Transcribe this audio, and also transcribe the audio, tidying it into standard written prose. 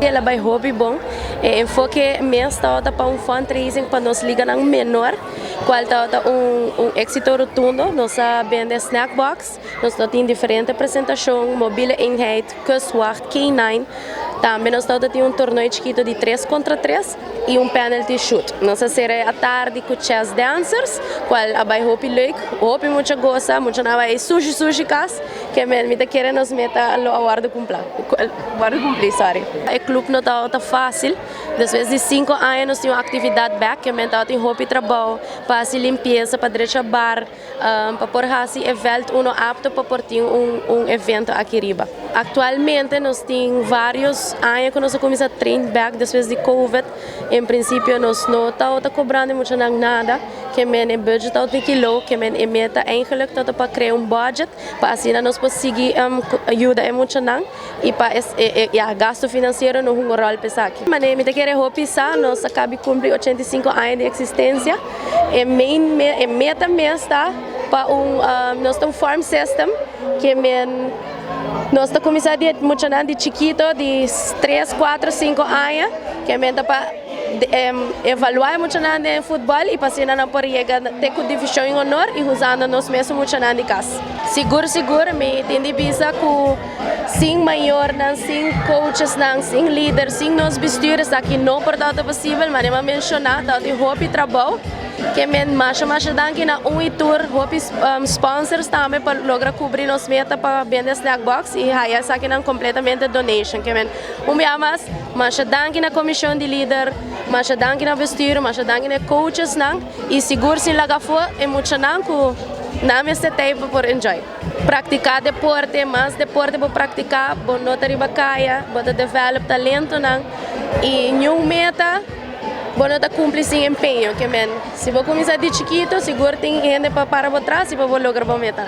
Ela vai hobby bom, enfoque mês está para um fundraising para nos ligar um menor, qual está êxito rotundo, nós vende snack box, nós temos diferentes apresentações, mobile eenheid, kustwacht, K9, também nós temos torneio chiquito de 3 contra 3 e penalty shoot. Nós será à tarde com chess dancers, qual vai hobby leuk, hobby muita gosta, muita não vai sushi cas, que me tá querendo nos meta a guarda cumprir, sorry. O clube não está fácil, às vezes de 5 anos nós temos atividade back, que me tá tem hobby trabalho, para se limpeza, para deixar bar, para por assim evento uno apto para por ter evento aqui riba. Atualmente nós temos vários anos que nós começamos a treinar back depois de Covid. Em princípio nós não estamos cobrando muito nada, que men budget de quilo, que men meta eigenlijk tot para criar budget, para assim nós conseguir ajuda muito não e para gasto financeiro no rol pesado. Mas me te quero hopisar, nós acabamos de cumprir 85 anos de existência, e meta está para nós temos farm system que nós estamos começando muito de chiquito, de 3, 4, 5 anos, que é para evaluar muito no futebol e passar na por chegar ter com divisão em honor e usando nós mesmos muito de casa. Seguro, me entendi bisa com 5 maior, 5 coaches, 5 líderes, 5 nos bestuurs aqui não por tanto possível, mas eu mencionar que o hobby trabalho que men mais danke na tour hobby sponsors também para lograr cobrir nos meta para vender snack box e aí essa aqui não completamente donation que men mais danke na comissão de líder, mais danke na bestuur, mais danke na coaches não e seguro se laga for é muito não que na mesma tempo por enjoy. Praticar deporte, mais deporte para praticar, bom nota riba caia, bota develop talento não e nenhum meta bueno, tá cumprir sem empenho, que men, se vou começar de chiquito, seguro tem gente para trás e para lograr a meta.